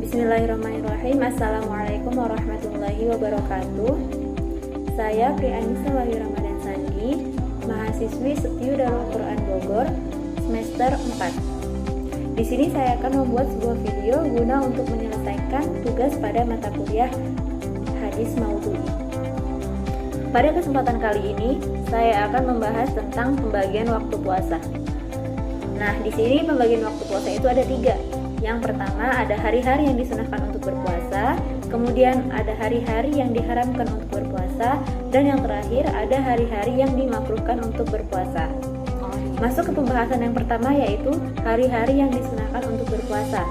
Bismillahirrahmanirrahim. Assalamualaikum warahmatullahi wabarakatuh. Saya Prianisa Wahyu Ramadan Sandi, mahasiswi Setiu Darul Quran Bogor, semester 4. Di sini saya akan membuat sebuah video guna untuk menyelesaikan tugas pada mata kuliah Hadis Maudhu'i. Pada kesempatan kali ini, saya akan membahas tentang pembagian waktu puasa. Nah, di sini pembagian waktu puasa itu ada 3. Yang pertama ada hari-hari yang disunahkan untuk berpuasa, kemudian ada hari-hari yang diharamkan untuk berpuasa, dan yang terakhir ada hari-hari yang dimakruhkan untuk berpuasa. Masuk ke pembahasan yang pertama, yaitu hari-hari yang disunahkan untuk berpuasa.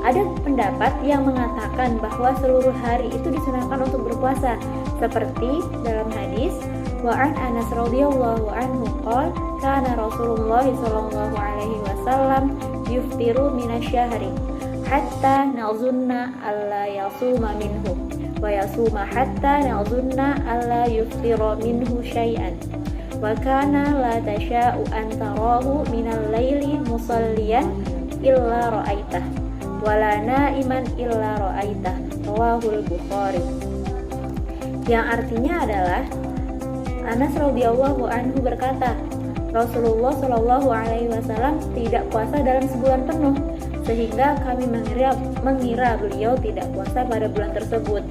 Ada pendapat yang mengatakan bahwa seluruh hari itu disunahkan untuk berpuasa, seperti dalam hadis Wa'an Anas radhiyallahu anhu qala kana Rasulullah sallallahu alaihi wasallam yuftiru minasyahri hatta nazunna alla yasuma minhu wa yasuma hatta nazunna alla yuftira minhu syai'an wa kana la tasha'u an tarahu minal laili musalliyan illa ra'aitah wala na'iman illa ra'aitah, rawahul Bukhari. Yang artinya adalah Anas radhiyallahu anhu berkata, Rasulullah shallallahu alaihi wasallam tidak puasa dalam sebulan penuh, sehingga kami mengira beliau tidak puasa pada bulan tersebut.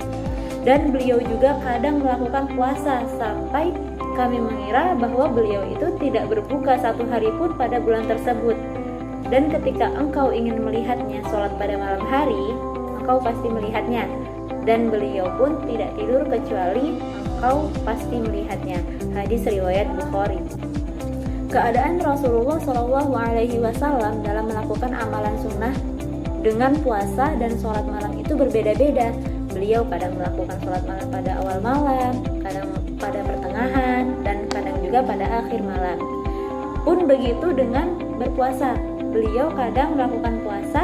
Dan beliau juga kadang melakukan puasa sampai kami mengira bahwa beliau itu tidak berbuka satu hari pun pada bulan tersebut. Dan ketika engkau ingin melihatnya sholat pada malam hari, engkau pasti melihatnya. Dan beliau pun tidak tidur kecuali engkau pasti melihatnya. Hadis riwayat Bukhari. Keadaan Rasulullah Shallallahu Alaihi Wasallam dalam melakukan amalan sunnah dengan puasa dan sholat malam itu berbeda-beda. Beliau kadang melakukan sholat malam pada awal malam, kadang pada pertengahan, dan kadang juga pada akhir malam. Pun begitu dengan berpuasa. Beliau kadang melakukan puasa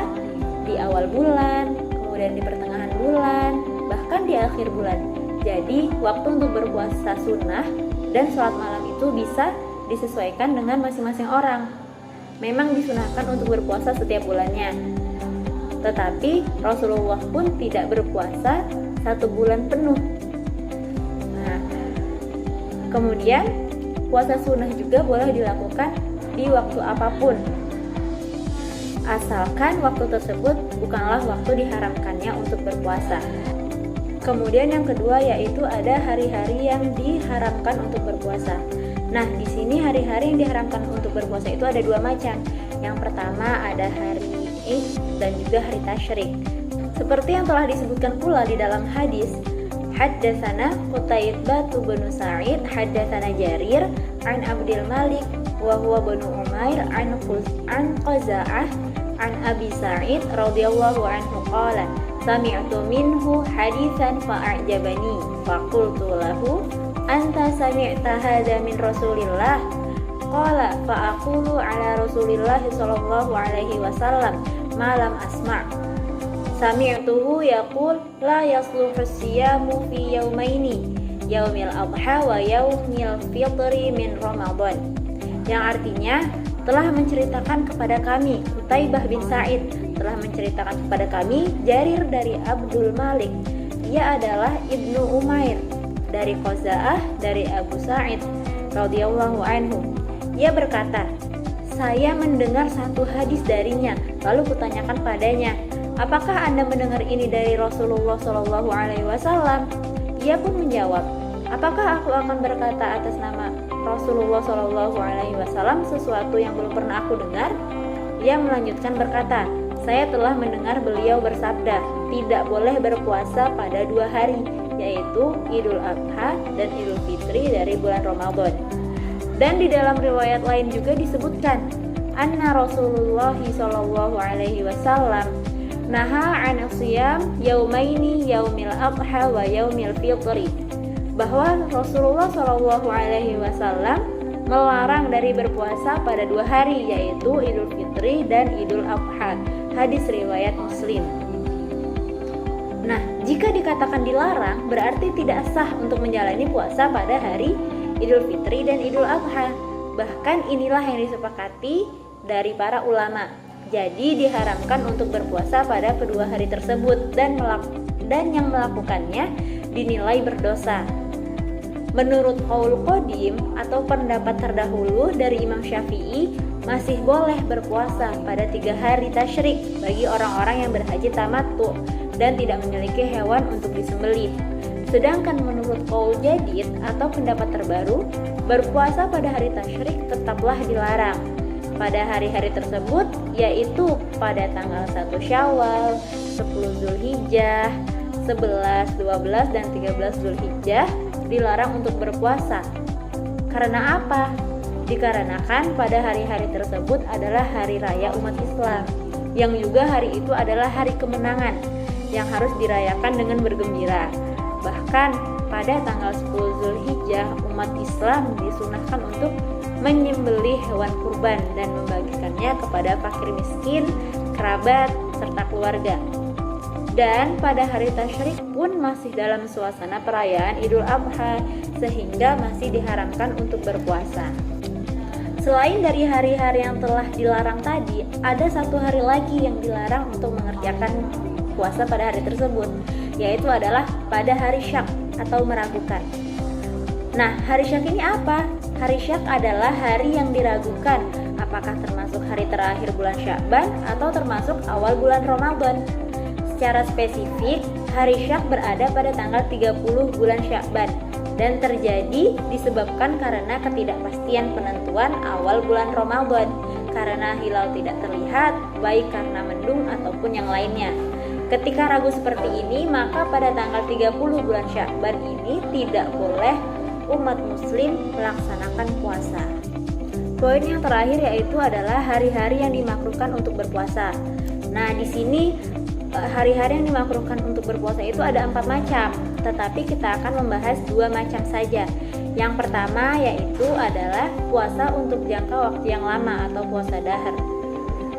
di awal bulan, kemudian di pertengahan bulan, bahkan di akhir bulan. Jadi waktu untuk berpuasa sunnah dan sholat malam itu bisa disesuaikan dengan masing-masing orang. Memang disunahkan untuk berpuasa setiap bulannya, tetapi Rasulullah pun tidak berpuasa 1 bulan penuh. Nah, kemudian puasa sunnah juga boleh dilakukan di waktu apapun, asalkan waktu tersebut bukanlah waktu diharamkannya untuk berpuasa. Kemudian yang kedua yaitu ada hari-hari yang diharamkan untuk berpuasa. Nah, di sini hari-hari yang diharamkan untuk berpuasa itu ada 2 macam. Yang pertama ada hari Id dan juga hari Tasyrik. Seperti yang telah disebutkan pula di dalam hadis, Haddatsana Qutaibah bin Sa'id, haddatsana Jarir an Abdul Malik wa huwa bin Umair an Qaza'ah an Abi Sa'id radhiyallahu anhu qala sami'tu minhu haditsan fa'ajabani faqultu lahu anta sami'ta hadza min Rasulillah qala fa'aqulu ala Rasulillah sallallahu alaihi wasallam ma lam asma' sami'tuhu yaqul la yasluhu siyamu fi yawmaini yaumil adha wa yaumil fitri min Ramadan. Yang artinya telah menceritakan kepada kami Qutaibah bin Sa'id, telah menceritakan kepada kami Jarir dari Abdul Malik, dia adalah Ibnu Umair dari Qaza'ah dari Abu Sa'id radhiyallahu anhu. Ia berkata, saya mendengar satu hadis darinya, lalu kutanyakan padanya, apakah Anda mendengar ini dari Rasulullah Shallallahu alaihi wasallam? Ia pun menjawab, apakah aku akan berkata atas nama Rasulullah Shallallahu alaihi wasallam sesuatu yang belum pernah aku dengar? Ia melanjutkan berkata, saya telah mendengar beliau bersabda, tidak boleh berpuasa pada 2 hari, yaitu Idul Adha dan Idul Fitri dari bulan Ramadan. Dan di dalam riwayat lain juga disebutkan, anna Rasulullah Shallallahu alaihi wasallam naha 'an shiyam yaumaini yaumil adha wa yaumil fitri, bahwa Rasulullah Shallallahu alaihi wasallam melarang dari berpuasa pada 2 hari, yaitu Idul Fitri dan Idul Adha. Hadis riwayat Muslim. Nah, jika dikatakan dilarang, berarti tidak sah untuk menjalani puasa pada hari Idul Fitri dan Idul Adha. Bahkan inilah yang disepakati dari para ulama. Jadi diharamkan untuk berpuasa pada kedua hari tersebut dan yang melakukannya dinilai berdosa. Menurut qaul qadim atau pendapat terdahulu dari Imam Syafi'i, masih boleh berpuasa pada 3 hari tasyrik bagi orang-orang yang berhaji tamattu dan tidak memiliki hewan untuk disembelih. Sedangkan menurut qaul jadid atau pendapat terbaru, berpuasa pada hari tasyrik tetaplah dilarang pada hari-hari tersebut, yaitu pada tanggal 1 Syawal, 10 Zulhijjah, 11, 12, dan 13 Zulhijjah dilarang untuk berpuasa. Karena apa? Dikarenakan pada hari-hari tersebut adalah hari raya umat Islam, yang juga hari itu adalah hari kemenangan yang harus dirayakan dengan bergembira. Bahkan pada tanggal 10 Zulhijjah, umat Islam disunahkan untuk menyembelih hewan kurban dan membagikannya kepada fakir miskin, kerabat, serta keluarga. Dan pada hari tasyrik pun masih dalam suasana perayaan Idul Adha, sehingga masih diharamkan untuk berpuasa. Selain dari hari-hari yang telah dilarang tadi, ada satu hari lagi yang dilarang untuk mengerjakan puasa pada hari tersebut, yaitu adalah pada hari Syak atau meragukan. Nah, hari Syak ini apa? Hari Syak adalah hari yang diragukan apakah termasuk hari terakhir bulan Sya'ban atau termasuk awal bulan Ramadan. Secara spesifik, hari Syak berada pada tanggal 30 bulan Sya'ban dan terjadi disebabkan karena ketidakpastian penentuan awal bulan Ramadan, karena hilal tidak terlihat, baik karena mendung ataupun yang lainnya. Ketika ragu seperti ini, maka pada tanggal 30 bulan Sya'ban ini tidak boleh umat muslim melaksanakan puasa. Poin yang terakhir yaitu adalah hari-hari yang dimakruhkan untuk berpuasa. Nah, di sini hari-hari yang dimakruhkan untuk berpuasa itu ada 4 macam, tetapi kita akan membahas 2 macam saja. Yang pertama yaitu adalah puasa untuk jangka waktu yang lama atau puasa dahar.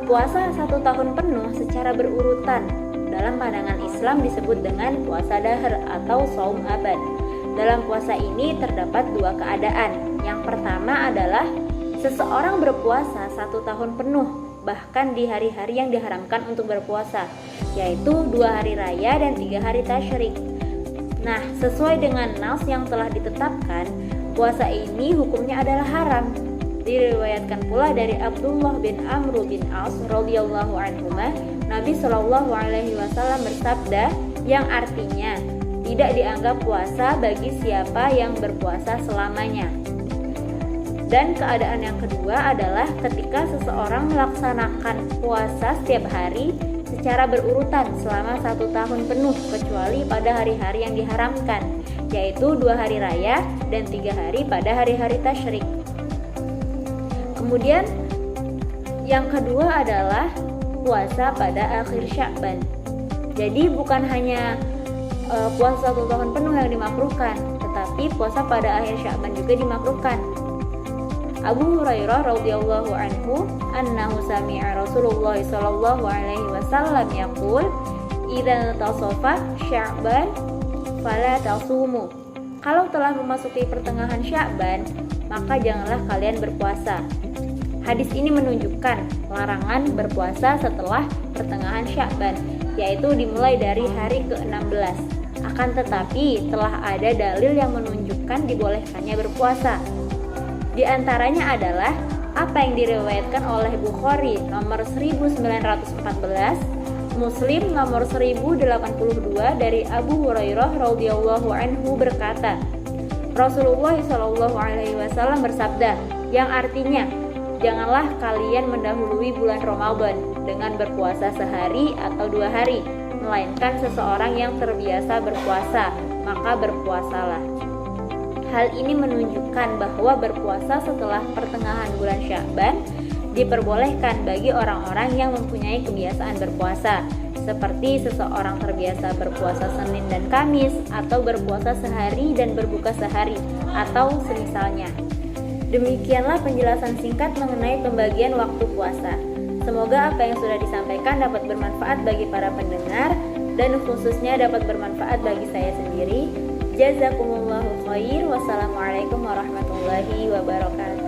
Puasa 1 tahun penuh secara berurutan dalam pandangan Islam disebut dengan puasa dahar atau shaum abad. Dalam puasa ini terdapat 2 keadaan. Yang pertama adalah seseorang berpuasa 1 tahun penuh, bahkan di hari-hari yang diharamkan untuk berpuasa, yaitu 2 hari raya dan 3 hari tasyrik. Nah, sesuai dengan nas yang telah ditetapkan, puasa ini hukumnya adalah haram. Diriwayatkan pula dari Abdullah bin Amr bin As radhiyallahu anhuma, Nabi Shallallahu alaihi wasallam bersabda, yang artinya tidak dianggap puasa bagi siapa yang berpuasa selamanya. Dan keadaan yang kedua adalah ketika seseorang melaksanakan puasa setiap hari secara berurutan selama 1 tahun penuh, kecuali pada hari-hari yang diharamkan, yaitu 2 hari raya dan 3 hari pada hari-hari tasyrik. Kemudian yang kedua adalah puasa pada akhir Sya'ban. Jadi bukan hanya puasa 1 tahun penuh yang dimakruhkan, tetapi puasa pada akhir Sya'ban juga dimakruhkan. Abu Hurairah radhiyallahu anhu annahu sami'a Rasulullah sallallahu alaihi wasallam yaqul, "Idza tasafa Sya'ban fala tasumu." Kalau telah memasuki pertengahan Sya'ban, maka janganlah kalian berpuasa. Hadis ini menunjukkan larangan berpuasa setelah pertengahan Sya'ban, yaitu dimulai dari hari ke-16. Akan tetapi telah ada dalil yang menunjukkan dibolehkannya berpuasa. Di antaranya adalah apa yang diriwayatkan oleh Bukhari nomor 1914, Muslim nomor 1082 dari Abu Hurairah radhiyallahu anhu berkata, Rasulullah shallallahu alaihi wasallam bersabda, yang artinya, janganlah kalian mendahului bulan Ramadan dengan berpuasa sehari atau 2 hari, melainkan seseorang yang terbiasa berpuasa, maka berpuasalah. Hal ini menunjukkan bahwa berpuasa setelah pertengahan bulan Sya'ban diperbolehkan bagi orang-orang yang mempunyai kebiasaan berpuasa, seperti seseorang terbiasa berpuasa Senin dan Kamis, atau berpuasa sehari dan berbuka sehari, atau semisalnya. Demikianlah penjelasan singkat mengenai pembagian waktu puasa. Semoga apa yang sudah disampaikan dapat bermanfaat bagi para pendengar dan khususnya dapat bermanfaat bagi saya sendiri. Jazakumullahu khair. Wassalamualaikum warahmatullahi wabarakatuh.